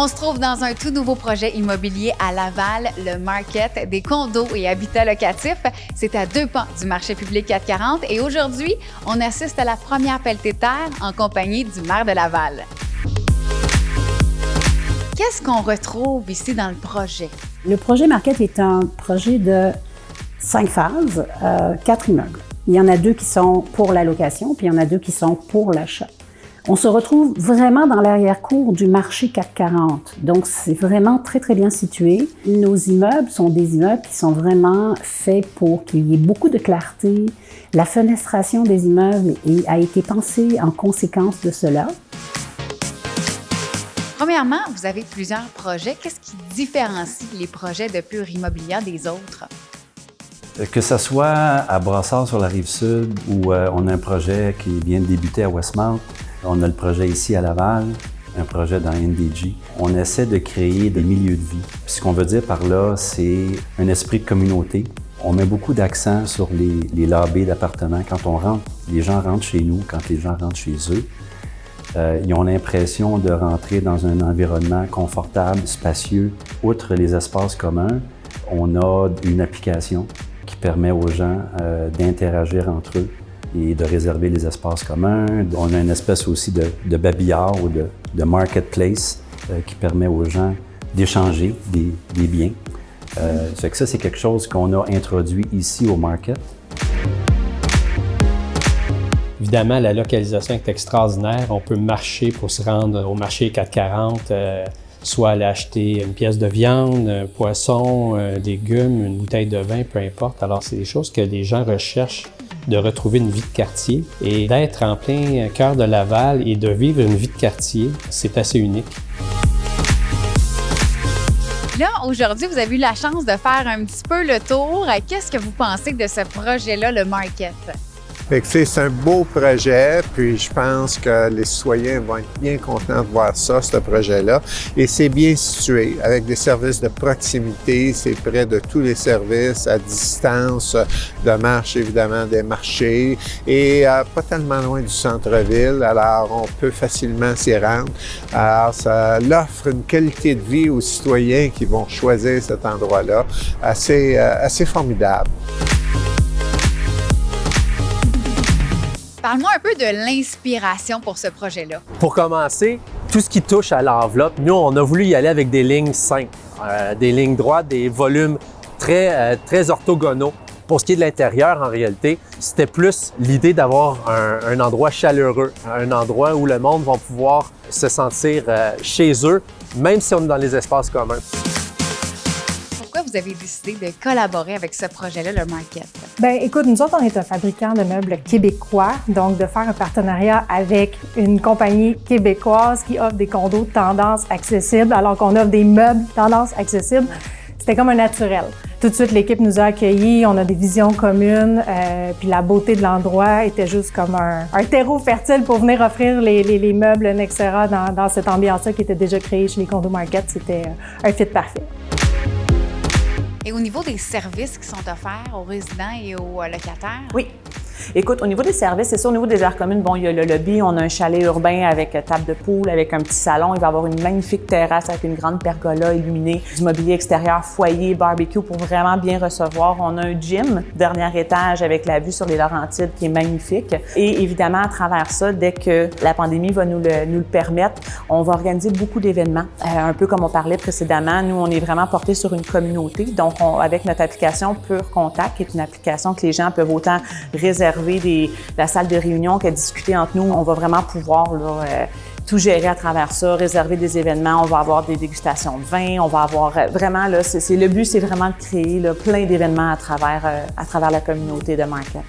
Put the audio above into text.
On se trouve dans un tout nouveau projet immobilier à Laval, le Market, des condos et habitats locatifs. C'est à 2 pas du marché public 440 et aujourd'hui, on assiste à la première pelletée de terre en compagnie du maire de Laval. Qu'est-ce qu'on retrouve ici dans le projet? Le projet Market est un projet de 5 phases, 4 immeubles. Il y en a 2 qui sont pour la location, puis il y en a 2 qui sont pour l'achat. On se retrouve vraiment dans l'arrière-cour du marché 440, donc c'est vraiment très, très bien situé. Nos immeubles sont des immeubles qui sont vraiment faits pour qu'il y ait beaucoup de clarté. La fenestration des immeubles a été pensée en conséquence de cela. Premièrement, vous avez plusieurs projets. Qu'est-ce qui différencie les projets de Pure Immobilière des autres? Que ce soit à Brassard sur la Rive-Sud où on a un projet qui vient de débuter à Westmount, on a le projet ici à Laval, un projet dans NDG. On essaie de créer des milieux de vie. Puis ce qu'on veut dire par là, c'est un esprit de communauté. On met beaucoup d'accent sur les lobbies d'appartements. Quand on rentre, les gens rentrent chez nous, quand les gens rentrent chez eux, ils ont l'impression de rentrer dans un environnement confortable, spacieux. Outre les espaces communs, on a une application qui permet aux gens d'interagir entre eux et de réserver les espaces communs. On a une espèce aussi de babillard ou de marketplace qui permet aux gens d'échanger des biens. Ça fait que ça, c'est quelque chose qu'on a introduit ici au Market. Évidemment, la localisation est extraordinaire. On peut marcher pour se rendre au marché 440, soit aller acheter une pièce de viande, un poisson, des légumes, une bouteille de vin, peu importe. Alors, c'est des choses que les gens recherchent, de retrouver une vie de quartier et d'être en plein cœur de Laval et de vivre une vie de quartier, c'est assez unique. Là, aujourd'hui, vous avez eu la chance de faire un petit peu le tour. Qu'est-ce que vous pensez de ce projet-là, le Market? C'est un beau projet, puis je pense que les citoyens vont être bien contents de voir ça, ce projet-là. Et c'est bien situé, avec des services de proximité, c'est près de tous les services, à distance de marche, évidemment, des marchés, et pas tellement loin du centre-ville, alors on peut facilement s'y rendre. Alors, ça offre une qualité de vie aux citoyens qui vont choisir cet endroit-là, assez formidable. Parle-moi un peu de l'inspiration pour ce projet-là. Pour commencer, tout ce qui touche à l'enveloppe, nous, on a voulu y aller avec des lignes simples, des lignes droites, des volumes très orthogonaux. Pour ce qui est de l'intérieur, en réalité, c'était plus l'idée d'avoir un endroit chaleureux, un endroit où le monde va pouvoir se sentir chez eux, même si on est dans les espaces communs. Pourquoi vous avez décidé de collaborer avec ce projet-là, le Market? Bien, écoute, nous autres, on est un fabricant de meubles québécois, donc de faire un partenariat avec une compagnie québécoise qui offre des condos de tendance accessible, alors qu'on offre des meubles tendance accessible, c'était comme un naturel. Tout de suite, l'équipe nous a accueillis, on a des visions communes, puis la beauté de l'endroit était juste comme un terreau fertile pour venir offrir les meubles Nexera dans cette ambiance-là qui était déjà créée chez les condos Market. C'était un fit parfait. Et au niveau des services qui sont offerts aux résidents et aux locataires? Oui. Écoute, au niveau des services, c'est sûr, au niveau des aires communes, bon, il y a le lobby, on a un chalet urbain avec table de pool, avec un petit salon. Il va y avoir une magnifique terrasse avec une grande pergola illuminée, du mobilier extérieur, foyer, barbecue pour vraiment bien recevoir. On a un gym, dernier étage avec la vue sur les Laurentides qui est magnifique. Et évidemment, à travers ça, dès que la pandémie va nous le permettre, on va organiser beaucoup d'événements. Un peu comme on parlait précédemment, nous, on est vraiment porté sur une communauté. Donc, avec notre application Pure Contact, qui est une application que les gens peuvent autant réserver la salle de réunion qu'à discuter entre nous. On va vraiment pouvoir tout gérer à travers ça, réserver des événements. On va avoir des dégustations de vin. On va avoir vraiment, le but, c'est vraiment de créer plein d'événements à travers la communauté de Market.